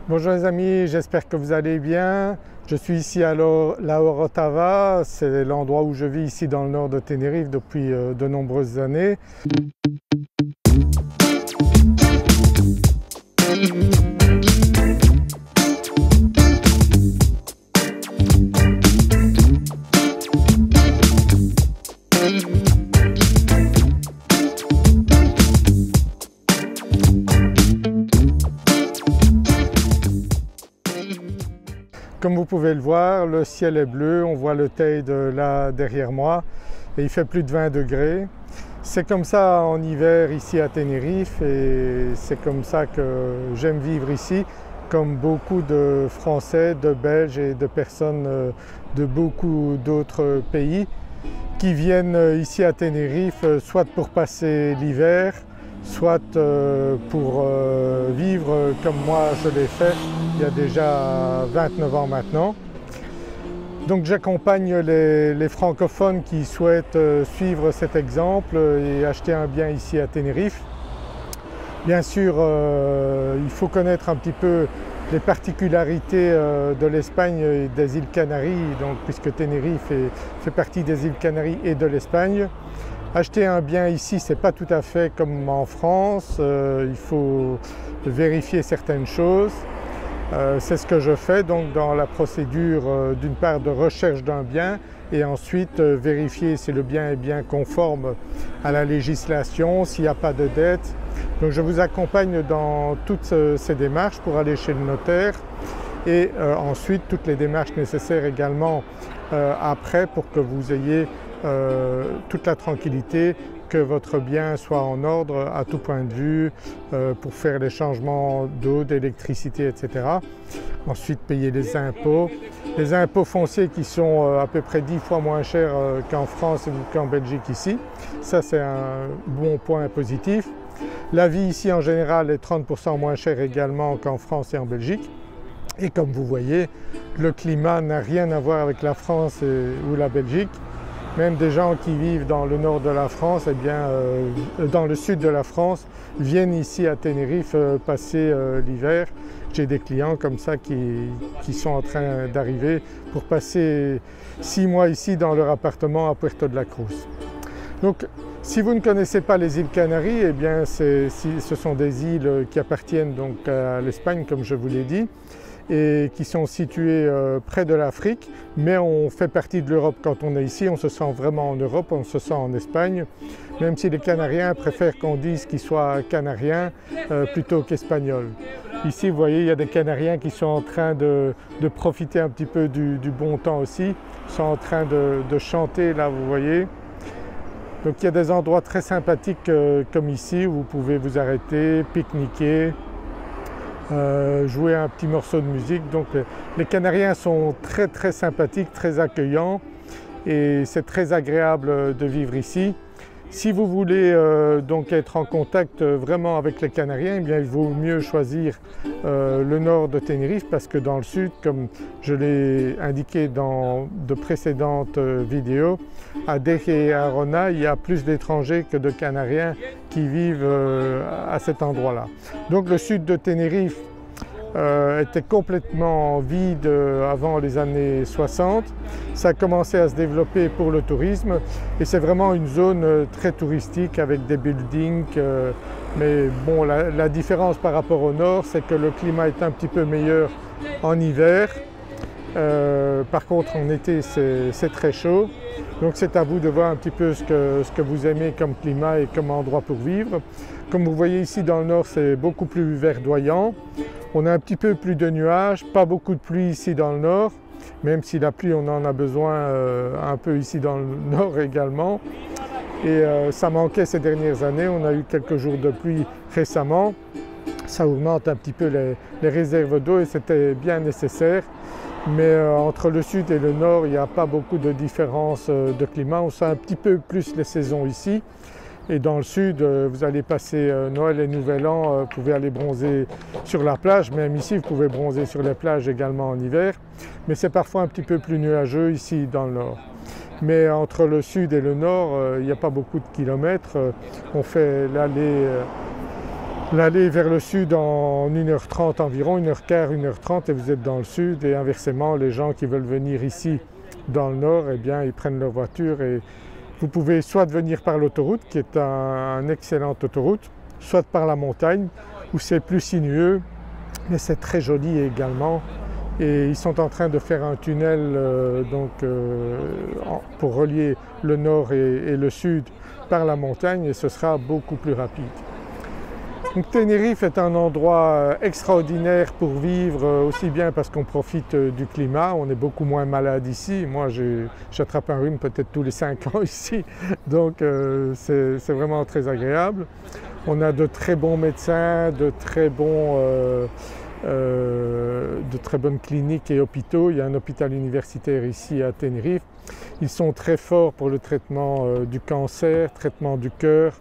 Bonjour les amis, j'espère que vous allez bien. Je suis ici à la Orotava, c'est l'endroit où je vis ici dans le nord de Tenerife depuis de nombreuses années. Comme vous pouvez le voir, le ciel est bleu, on voit le Teide là derrière moi et il fait plus de 20 degrés. C'est comme ça en hiver ici à Tenerife et c'est comme ça que j'aime vivre ici, comme beaucoup de Français, de Belges et de personnes de beaucoup d'autres pays qui viennent ici à Tenerife soit pour passer l'hiver, soit pour vivre comme moi je l'ai fait il y a déjà 29 ans maintenant. Donc j'accompagne les francophones qui souhaitent suivre cet exemple et acheter un bien ici à Tenerife. Bien sûr, il faut connaître un petit peu les particularités de l'Espagne et des îles Canaries, donc, puisque Tenerife fait partie des îles Canaries et de l'Espagne. Acheter un bien ici, ce n'est pas tout à fait comme en France, il faut vérifier certaines choses. C'est ce que je fais donc dans la procédure d'une part de recherche d'un bien et ensuite vérifier si le bien est bien conforme à la législation, s'il n'y a pas de dette. Donc je vous accompagne dans toutes ces démarches pour aller chez le notaire et ensuite toutes les démarches nécessaires également après pour que vous ayez toute la tranquillité que votre bien soit en ordre à tout point de vue pour faire les changements d'eau, d'électricité, etc. Ensuite payer les impôts fonciers qui sont à peu près 10 fois moins chers qu'en France ou qu'en Belgique ici. Ça c'est un bon point positif. La vie ici en général est 30% moins chère également qu'en France et en Belgique. Et comme vous voyez, le climat n'a rien à voir avec la France ou la Belgique. Même des gens qui vivent dans le nord de la France, eh bien, dans le sud de la France, viennent ici à Tenerife passer l'hiver. J'ai des clients comme ça qui sont en train d'arriver pour passer 6 mois ici dans leur appartement à Puerto de la Cruz. Donc, si vous ne connaissez pas les îles Canaries, eh bien, ce sont des îles qui appartiennent donc à l'Espagne, comme je vous l'ai dit, et qui sont situées près de l'Afrique, mais on fait partie de l'Europe quand on est ici, on se sent vraiment en Europe, on se sent en Espagne, même si les Canariens préfèrent qu'on dise qu'ils soient Canariens plutôt qu'Espagnols. Ici, vous voyez, il y a des Canariens qui sont en train de profiter un petit peu du bon temps aussi, ils sont en train de chanter là, vous voyez. Donc il y a des endroits très sympathiques comme ici où vous pouvez vous arrêter, pique-niquer, jouer un petit morceau de musique. Donc les Canariens sont très sympathiques, très accueillants et c'est très agréable de vivre ici. Si vous voulez donc être en contact vraiment avec les Canariens, eh bien, il vaut mieux choisir le nord de Tenerife parce que dans le sud, comme je l'ai indiqué dans de précédentes vidéos, à Deje et à Arona, il y a plus d'étrangers que de Canariens qui vivent à cet endroit-là. Donc le sud de Tenerife était complètement vide avant les années 60. Ça a commencé à se développer pour le tourisme et c'est vraiment une zone très touristique avec des buildings. Mais bon, la différence par rapport au nord, c'est que le climat est un petit peu meilleur en hiver. Par contre, en été, c'est très chaud. Donc c'est à vous de voir un petit peu ce que vous aimez comme climat et comme endroit pour vivre. Comme vous voyez ici dans le nord, c'est beaucoup plus verdoyant. On a un petit peu plus de nuages, pas beaucoup de pluie ici dans le nord, même si la pluie on en a besoin un peu ici dans le nord également. Et ça manquait ces dernières années, on a eu quelques jours de pluie récemment. Ça augmente un petit peu les réserves d'eau et c'était bien nécessaire. Mais entre le sud et le nord, il n'y a pas beaucoup de différence de climat. On sent un petit peu plus les saisons ici. Et dans le sud, vous allez passer Noël et Nouvel An, vous pouvez aller bronzer sur la plage. Même ici, vous pouvez bronzer sur les plages également en hiver. Mais c'est parfois un petit peu plus nuageux ici dans le nord. Mais entre le sud et le nord, il n'y a pas beaucoup de kilomètres. On fait l'aller l'aller vers le sud en 1h30 environ, 1h15, 1h30 et vous êtes dans le sud, et inversement les gens qui veulent venir ici dans le nord, eh bien ils prennent leur voiture et vous pouvez soit venir par l'autoroute qui est une excellente autoroute, soit par la montagne où c'est plus sinueux mais c'est très joli également. Et ils sont en train de faire un tunnel pour relier le nord et le sud par la montagne et ce sera beaucoup plus rapide. Donc Tenerife est un endroit extraordinaire pour vivre, aussi bien parce qu'on profite du climat, on est beaucoup moins malade ici. Moi j'attrape un rhume peut-être tous les 5 ans ici, donc c'est vraiment très agréable. On a de très bons médecins, de très bonnes cliniques et hôpitaux. Il y a un hôpital universitaire ici à Tenerife. Ils sont très forts pour le traitement du cancer, traitement du cœur.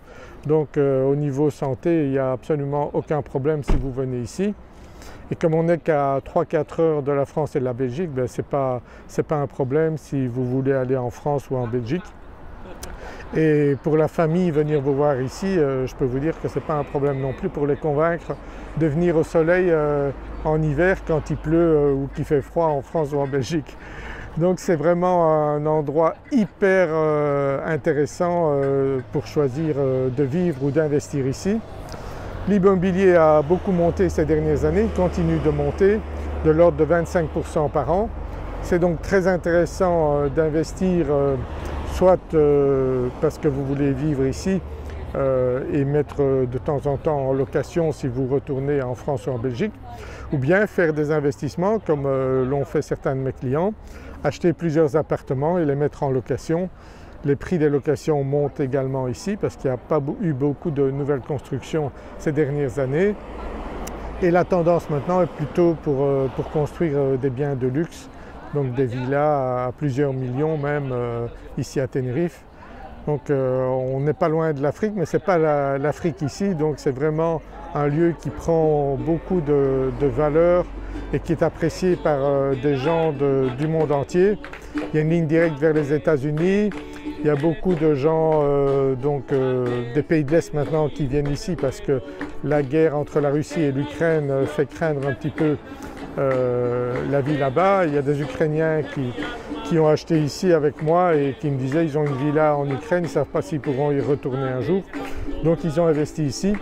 Donc au niveau santé, il n'y a absolument aucun problème si vous venez ici. Et comme on n'est qu'à 3-4 heures de la France et de la Belgique, ben, ce n'est pas un problème si vous voulez aller en France ou en Belgique. Et pour la famille, venir vous voir ici, je peux vous dire que ce n'est pas un problème non plus pour les convaincre de venir au soleil en hiver quand il pleut ou qu'il fait froid en France ou en Belgique. Donc c'est vraiment un endroit hyper intéressant pour choisir de vivre ou d'investir ici. L'immobilier a beaucoup monté ces dernières années, il continue de monter de l'ordre de 25% par an. C'est donc très intéressant d'investir soit parce que vous voulez vivre ici et mettre de temps en temps en location si vous retournez en France ou en Belgique, ou bien faire des investissements comme l'ont fait certains de mes clients, acheter plusieurs appartements et les mettre en location. Les prix des locations montent également ici parce qu'il n'y a pas eu beaucoup de nouvelles constructions ces dernières années. Et la tendance maintenant est plutôt pour construire des biens de luxe, donc des villas à plusieurs millions même ici à Tenerife. Donc on n'est pas loin de l'Afrique, mais ce n'est pas l'Afrique ici, donc c'est vraiment un lieu qui prend beaucoup de valeur et qui est apprécié par des gens du monde entier. Il y a une ligne directe vers les États-Unis, il y a beaucoup de gens des pays de l'Est maintenant qui viennent ici parce que la guerre entre la Russie et l'Ukraine fait craindre un petit peu la vie là-bas. Il y a des Ukrainiens qui ont acheté ici avec moi et qui me disaient qu'ils ont une villa en Ukraine, ils ne savent pas s'ils pourront y retourner un jour. Donc ils ont investi ici.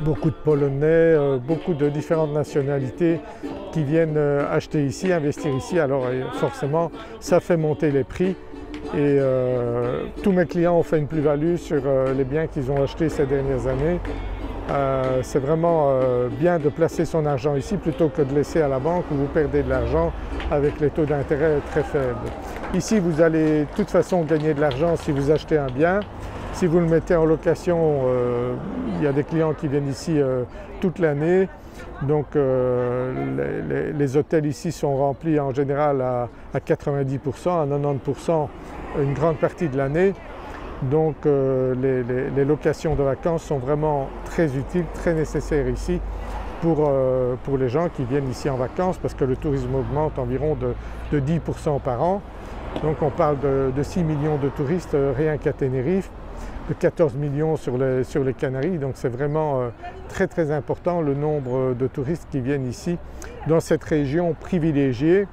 Beaucoup de Polonais, beaucoup de différentes nationalités qui viennent acheter ici, investir ici. Alors forcément, ça fait monter les prix. Et tous mes clients ont fait une plus-value sur les biens qu'ils ont achetés ces dernières années. C'est vraiment bien de placer son argent ici plutôt que de laisser à la banque où vous perdez de l'argent avec les taux d'intérêt très faibles. Ici vous allez de toute façon gagner de l'argent si vous achetez un bien. Si vous le mettez en location, il y a des clients qui viennent ici toute l'année. Donc les hôtels ici sont remplis en général à 90%, à 90% une grande partie de l'année. Donc les locations de vacances sont vraiment très utiles, très nécessaires ici pour les gens qui viennent ici en vacances parce que le tourisme augmente environ de 10% par an. Donc on parle de 6 millions de touristes rien qu'à Tenerife, de 14 millions sur les Canaries. Donc c'est vraiment très très important le nombre de touristes qui viennent ici dans cette région privilégiée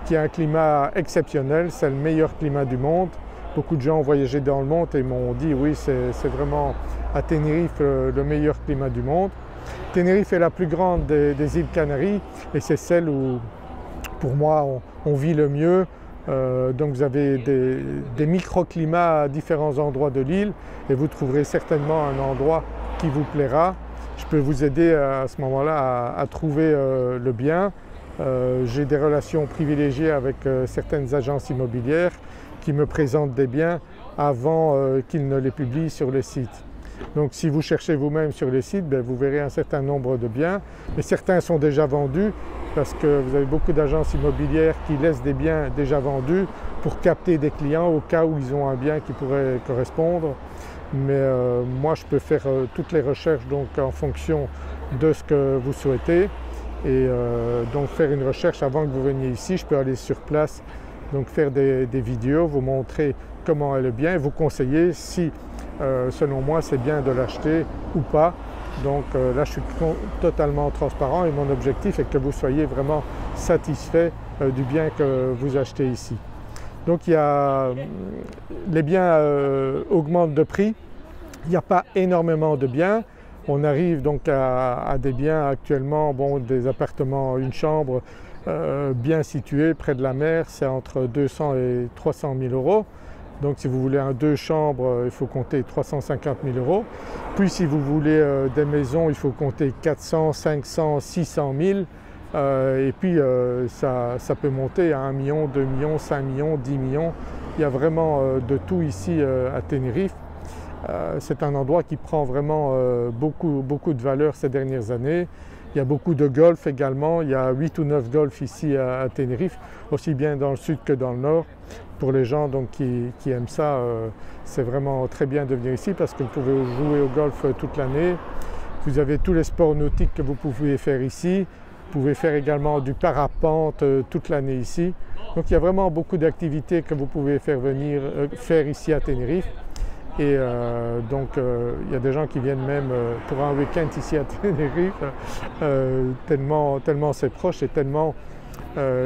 qui a un climat exceptionnel, c'est le meilleur climat du monde. Beaucoup de gens ont voyagé dans le monde et m'ont dit oui, c'est vraiment à Tenerife le meilleur climat du monde. Tenerife est la plus grande des îles Canaries et c'est celle où, pour moi, on vit le mieux. Donc vous avez des microclimats à différents endroits de l'île et vous trouverez certainement un endroit qui vous plaira. Je peux vous aider à ce moment-là à trouver le bien. J'ai des relations privilégiées avec certaines agences immobilières qui me présentent des biens avant qu'ils ne les publient sur les sites. Donc si vous cherchez vous-même sur les sites, vous verrez un certain nombre de biens, mais certains sont déjà vendus parce que vous avez beaucoup d'agences immobilières qui laissent des biens déjà vendus pour capter des clients au cas où ils ont un bien qui pourrait correspondre. Mais moi je peux faire toutes les recherches donc en fonction de ce que vous souhaitez et donc faire une recherche avant que vous veniez ici. Je peux aller sur place, donc faire des vidéos, vous montrer comment est le bien et vous conseiller si selon moi c'est bien de l'acheter ou pas. Donc là je suis totalement transparent et mon objectif est que vous soyez vraiment satisfait du bien que vous achetez ici. Donc les biens augmentent de prix, il n'y a pas énormément de biens. On arrive donc à des biens actuellement, bon, des appartements, une chambre bien située près de la mer, c'est entre 200 et 300 000 euros. Donc si vous voulez un 2 chambres, il faut compter 350 000 euros. Puis si vous voulez des maisons, il faut compter 400, 500, 600 000. Et puis ça peut monter à 1 million, 2 millions, 5 millions, 10 millions. Il y a vraiment de tout ici à Tenerife. C'est un endroit qui prend vraiment beaucoup de valeur ces dernières années. Il y a beaucoup de golf également, il y a 8 ou 9 golfs ici à Tenerife, aussi bien dans le sud que dans le nord. Pour les gens donc, qui aiment ça, c'est vraiment très bien de venir ici parce que vous pouvez jouer au golf toute l'année. Vous avez tous les sports nautiques que vous pouvez faire ici. Vous pouvez faire également du parapente toute l'année ici. Donc il y a vraiment beaucoup d'activités que vous pouvez faire ici à Tenerife. Et donc il y a des gens qui viennent même pour un week-end ici à Tenerife, tellement c'est proche et tellement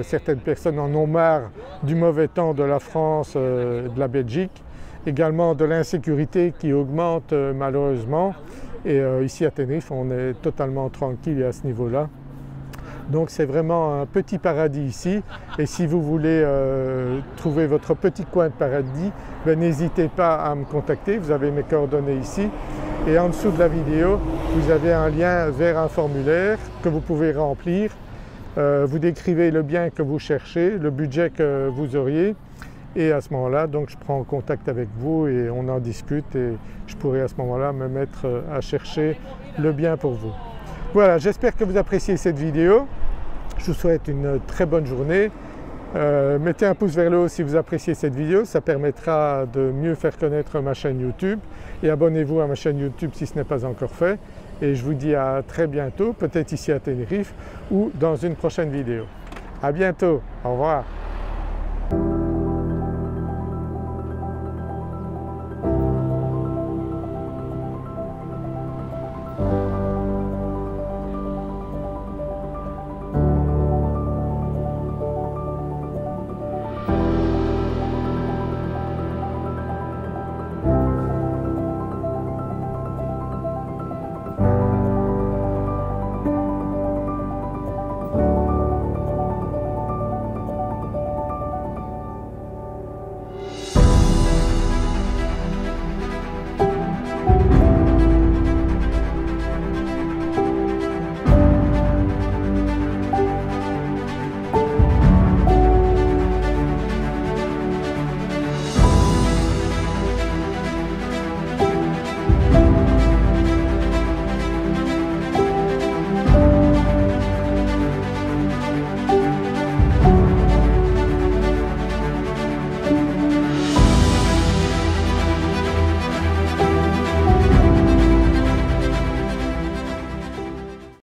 certaines personnes en ont marre du mauvais temps de la France, de la Belgique, également de l'insécurité qui augmente malheureusement. Et ici à Tenerife on est totalement tranquille à ce niveau-là. Donc c'est vraiment un petit paradis ici et si vous voulez trouver votre petit coin de paradis, n'hésitez pas à me contacter, vous avez mes coordonnées ici et en dessous de la vidéo vous avez un lien vers un formulaire que vous pouvez remplir. Vous décrivez le bien que vous cherchez, le budget que vous auriez et à ce moment-là donc je prends contact avec vous et on en discute et je pourrai à ce moment-là me mettre à chercher le bien pour vous. Voilà, j'espère que vous appréciez cette vidéo. Je vous souhaite une très bonne journée. Mettez un pouce vers le haut si vous appréciez cette vidéo, ça permettra de mieux faire connaître ma chaîne YouTube. Et abonnez-vous à ma chaîne YouTube si ce n'est pas encore fait. Et je vous dis à très bientôt, peut-être ici à Tenerife ou dans une prochaine vidéo. À bientôt, au revoir.